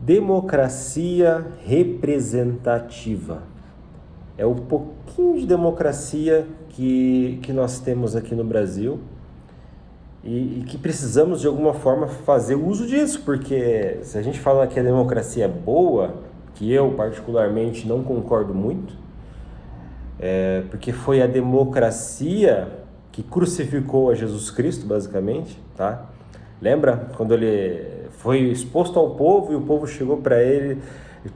Democracia representativa. É o pouquinho de democracia que nós temos aqui no Brasil e que precisamos de alguma forma fazer uso disso, porque se a gente fala que a democracia é boa, que eu particularmente não concordo muito, porque foi a democracia que crucificou a Jesus Cristo, basicamente, tá? Lembra quando ele foi exposto ao povo e o povo chegou para ele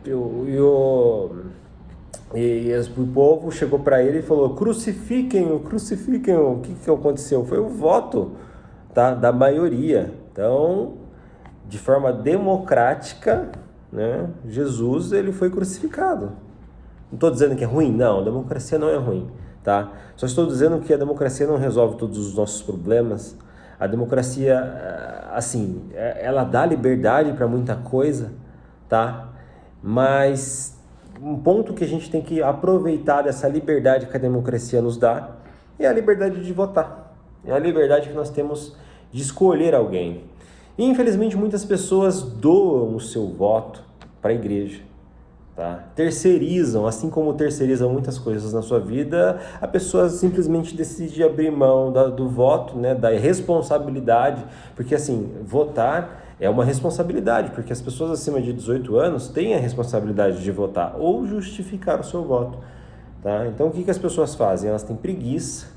e o povo chegou para ele e falou: crucifiquem-o, crucifiquem-o. O que aconteceu? Foi o voto, tá, da maioria. Então, de forma democrática, né, Jesus ele foi crucificado. Não estou dizendo que é ruim, não, a democracia não é ruim, tá? Só estou dizendo que a democracia não resolve todos os nossos problemas. A democracia, assim, ela dá liberdade para muita coisa, tá? Mas um ponto que a gente tem que aproveitar dessa liberdade que a democracia nos dá é a liberdade de votar. É a liberdade que nós temos de escolher alguém. E, infelizmente, muitas pessoas doam o seu voto para a igreja. Tá? Terceirizam, assim como terceirizam muitas coisas na sua vida, a pessoa simplesmente decide abrir mão do voto, né, da responsabilidade, porque assim, votar é uma responsabilidade, porque as pessoas acima de 18 anos têm a responsabilidade de votar ou justificar o seu voto. Tá? Então o que as pessoas fazem? Elas têm preguiça,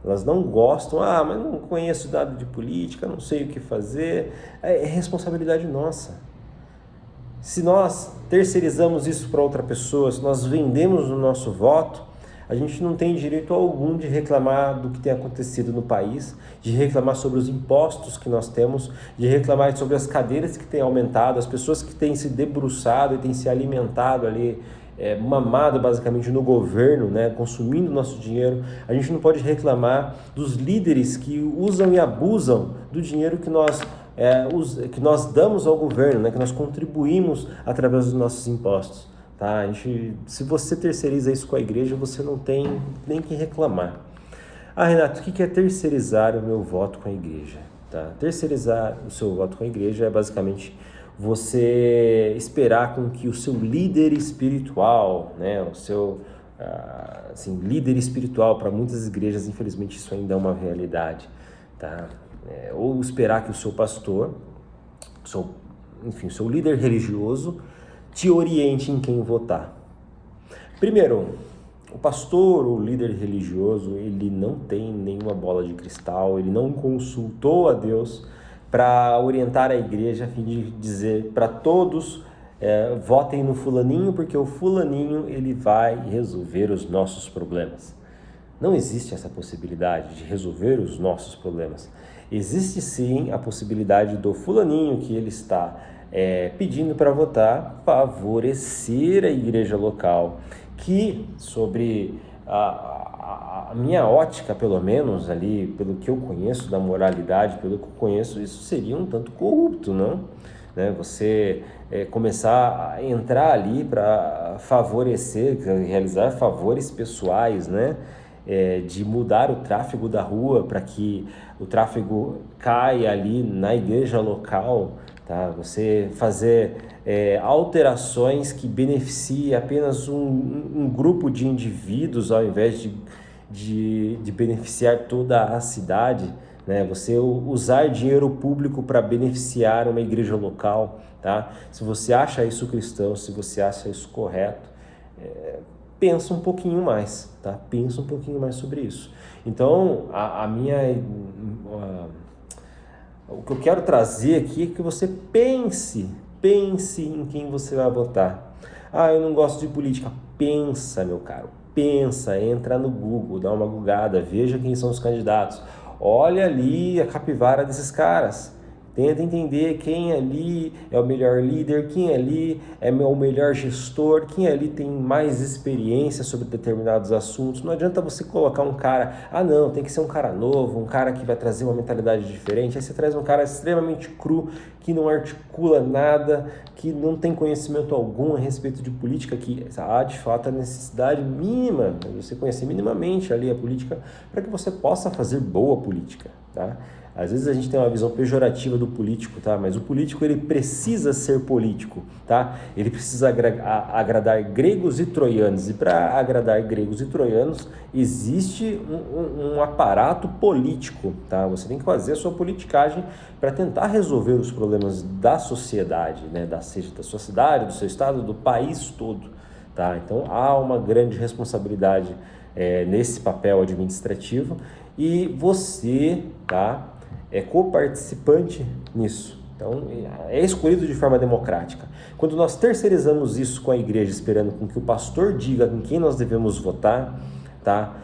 elas não gostam, mas não conheço nada de política, não sei o que fazer, é responsabilidade nossa. Se nós terceirizamos isso para outra pessoa, se nós vendemos o nosso voto, a gente não tem direito algum de reclamar do que tem acontecido no país, de reclamar sobre os impostos que nós temos, de reclamar sobre as cadeiras que têm aumentado, as pessoas que têm se debruçado e têm se alimentado ali, mamado basicamente no governo, né, consumindo nosso dinheiro. A gente não pode reclamar dos líderes que usam e abusam do dinheiro que nós damos ao governo, né, que nós contribuímos através dos nossos impostos. Tá? Se você terceiriza isso com a igreja, você não tem nem que reclamar. Renato, o que é terceirizar o meu voto com a igreja? Tá? Terceirizar o seu voto com a igreja é basicamente você esperar com que o seu líder espiritual, né, o seu líder espiritual, para muitas igrejas, infelizmente, isso ainda é uma realidade, tá? Ou esperar que o seu pastor, o seu líder religioso, te oriente em quem votar. Primeiro, o pastor ou líder religioso, ele não tem nenhuma bola de cristal, ele não consultou a Deus para orientar a igreja a fim de dizer para todos, votem no fulaninho, porque o fulaninho ele vai resolver os nossos problemas. Não existe essa possibilidade de resolver os nossos problemas. Existe sim a possibilidade do fulaninho que ele está pedindo para votar favorecer a igreja local, que sobre a minha ótica, pelo menos ali, pelo que eu conheço da moralidade, pelo que eu conheço, isso seria um tanto corrupto, não? Né? Você começar a entrar ali para favorecer, realizar favores pessoais, né? De mudar o tráfego da rua para que o tráfego caia ali na igreja local, tá? Você fazer alterações que beneficiem apenas um grupo de indivíduos ao invés de beneficiar toda a cidade, né? Você usar dinheiro público para beneficiar uma igreja local, tá? Se você acha isso cristão, se você acha isso correto, pensa um pouquinho mais, tá? Pensa um pouquinho mais sobre isso. Então, o que eu quero trazer aqui é que você pense em quem você vai votar. Eu não gosto de política. Pensa, meu caro, pensa, entra no Google, dá uma googada, veja quem são os candidatos. Olha ali a capivara desses caras. Tenta entender quem ali é o melhor líder, quem ali é o melhor gestor, quem ali tem mais experiência sobre determinados assuntos. Não adianta você colocar um cara, não, tem que ser um cara novo, um cara que vai trazer uma mentalidade diferente. Aí você traz um cara extremamente cru, que não articula nada, que não tem conhecimento algum a respeito de política, que há de fato a necessidade mínima de você conhecer minimamente ali a política para que você possa fazer boa política, tá? Às vezes a gente tem uma visão pejorativa do político, tá? Mas o político, ele precisa ser político, tá? Ele precisa agradar gregos e troianos. E para agradar gregos e troianos, existe um aparato político, tá? Você tem que fazer a sua politicagem para tentar resolver os problemas da sociedade, né? Seja da sua cidade, do seu estado, do país todo, tá? Então há uma grande responsabilidade nesse papel administrativo e você, tá? É coparticipante nisso. Então, é escolhido de forma democrática. Quando nós terceirizamos isso com a igreja, esperando com que o pastor diga em quem nós devemos votar, tá?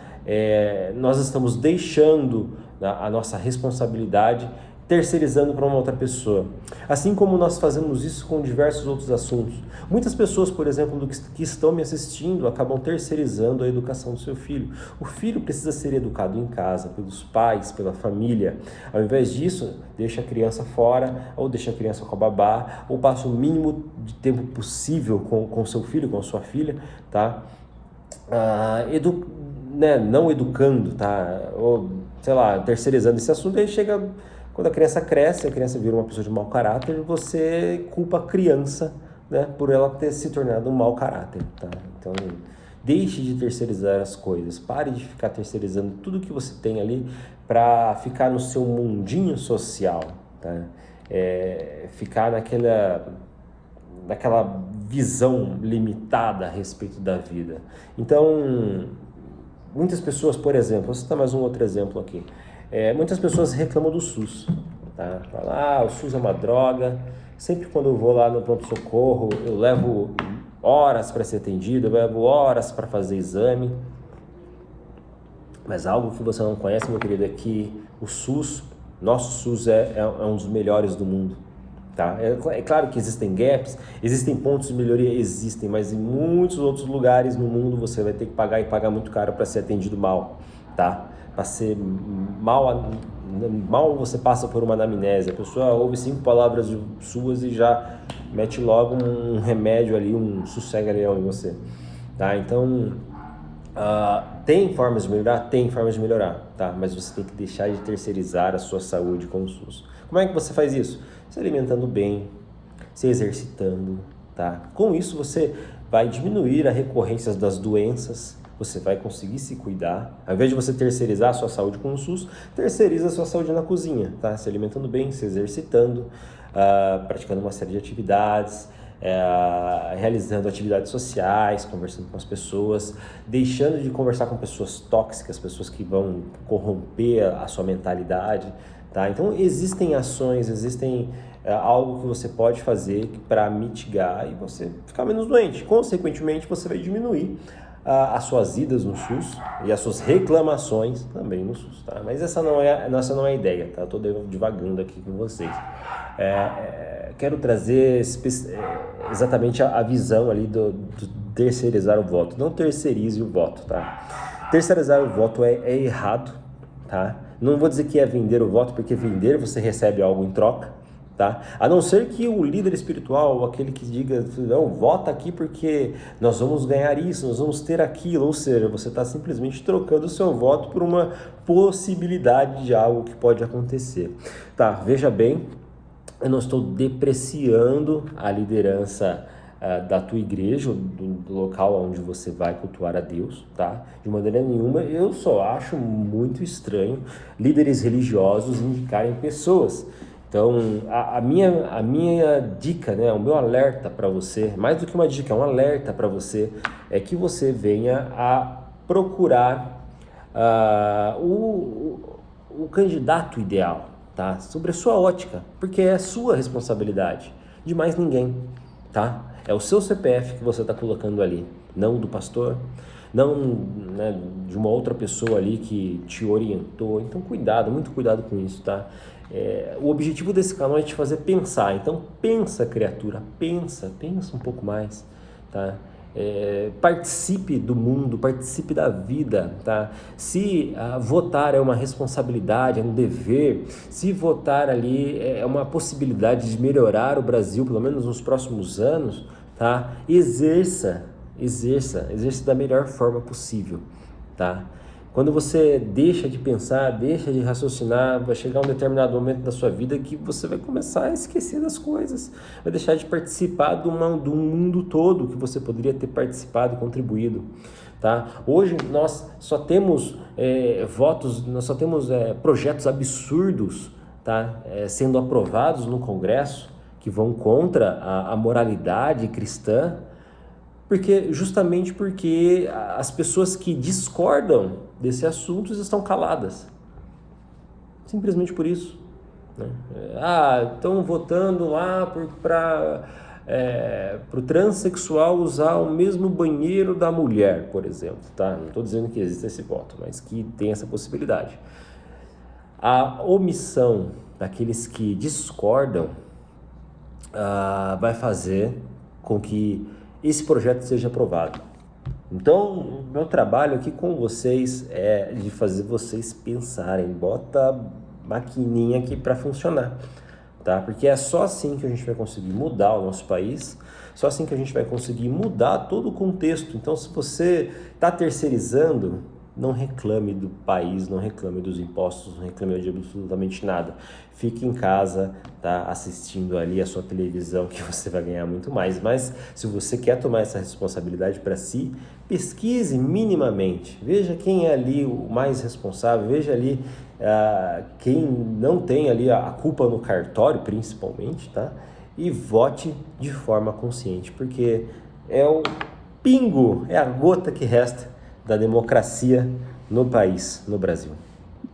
Nós estamos deixando a nossa responsabilidade, terceirizando para uma outra pessoa. Assim como nós fazemos isso com diversos outros assuntos. Muitas pessoas, por exemplo, que estão me assistindo, acabam terceirizando a educação do seu filho. O filho precisa ser educado em casa, pelos pais, pela família. Ao invés disso, deixa a criança fora, ou deixa a criança com a babá, ou passa o mínimo de tempo possível com seu filho, com a sua filha, tá? Não educando, tá? Ou, sei lá, terceirizando esse assunto, aí chega... Quando a criança cresce, a criança vira uma pessoa de mau caráter, você culpa a criança, né, por ela ter se tornado um mau caráter, tá? Então, deixe de terceirizar as coisas, pare de ficar terceirizando tudo que você tem ali para ficar no seu mundinho social, tá? Ficar naquela visão limitada a respeito da vida. Então, muitas pessoas, por exemplo, vou citar mais um outro exemplo aqui. Muitas pessoas reclamam do SUS, tá? Falam, o SUS é uma droga. Sempre quando eu vou lá no pronto-socorro, eu levo horas para ser atendido, eu levo horas para fazer exame. Mas algo que você não conhece, meu querido, é que o SUS, nosso SUS é um dos melhores do mundo, tá? É claro que existem gaps, existem pontos de melhoria, existem, mas em muitos outros lugares no mundo você vai ter que pagar e pagar muito caro para ser atendido mal, tá? Para ser mal você passa por uma anamnese, a pessoa ouve 5 palavras suas e já mete logo um remédio ali, um sossega-leão em você, tá? Então, tem formas de melhorar? Tem formas de melhorar, tá? Mas você tem que deixar de terceirizar a sua saúde com o SUS. Como é que você faz isso? Se alimentando bem, se exercitando, tá? Com isso você vai diminuir a recorrência das doenças, você vai conseguir se cuidar. Ao invés de você terceirizar a sua saúde com o SUS, terceiriza a sua saúde na cozinha, tá? Se alimentando bem, se exercitando, praticando uma série de atividades, realizando atividades sociais, conversando com as pessoas, deixando de conversar com pessoas tóxicas, pessoas que vão corromper a sua mentalidade, tá? Então existem ações, algo que você pode fazer para mitigar e você ficar menos doente. Consequentemente, você vai diminuir as suas idas no SUS e as suas reclamações também no SUS, tá? Mas essa não é a ideia, tá? Eu tô divagando aqui com vocês. Quero trazer exatamente a visão ali do terceirizar o voto. Não terceirize o voto, tá? Terceirizar o voto é errado, tá? Não vou dizer que é vender o voto, porque vender você recebe algo em troca, tá? A não ser que o líder espiritual, aquele que diga, não, vota aqui porque nós vamos ganhar isso, nós vamos ter aquilo, ou seja, você está simplesmente trocando o seu voto por uma possibilidade de algo que pode acontecer, tá? Veja bem, eu não estou depreciando a liderança da tua igreja, do local onde você vai cultuar a Deus, tá? De maneira nenhuma, eu só acho muito estranho líderes religiosos indicarem pessoas. Então, a minha dica, né, o meu alerta para você, mais do que uma dica, é um alerta para você, é que você venha a procurar o candidato ideal, tá? Sobre a sua ótica, porque é a sua responsabilidade, de mais ninguém, tá? É o seu CPF que você está colocando ali, não do pastor, não, né, de uma outra pessoa ali que te orientou. Então, cuidado, muito cuidado com isso, tá? O objetivo desse canal é te fazer pensar. Então, pensa, criatura, pensa um pouco mais, tá? Participe do mundo, participe da vida, tá? Se votar é uma responsabilidade, é um dever, se votar ali é uma possibilidade de melhorar o Brasil, pelo menos nos próximos anos, tá? Exerça da melhor forma possível, tá? Quando você deixa de pensar, deixa de raciocinar, vai chegar um determinado momento da sua vida que você vai começar a esquecer das coisas, vai deixar de participar do mundo todo que você poderia ter participado e contribuído. Tá? Hoje nós só temos votos, nós só temos projetos absurdos, tá? Sendo aprovados no Congresso, que vão contra a moralidade cristã, justamente porque as pessoas que discordam desse assunto estão caladas. Simplesmente por isso. Né? Estão votando lá para o transexual usar o mesmo banheiro da mulher, por exemplo. Tá? Não estou dizendo que existe esse voto, mas que tem essa possibilidade. A omissão daqueles que discordam vai fazer com que esse projeto seja aprovado. Então, o meu trabalho aqui com vocês é de fazer vocês pensarem, bota a maquininha aqui para funcionar, tá? Porque é só assim que a gente vai conseguir mudar o nosso país, só assim que a gente vai conseguir mudar todo o contexto. Então, se você está terceirizando, não reclame do país, não reclame dos impostos, não reclame de absolutamente nada. Fique em casa, tá, assistindo ali a sua televisão, que você vai ganhar muito mais. Mas se você quer tomar essa responsabilidade para si, pesquise minimamente. Veja quem é ali o mais responsável, veja ali quem não tem ali a culpa no cartório, principalmente, tá? E vote de forma consciente, porque é o pingo, é a gota que resta da democracia no país, no Brasil.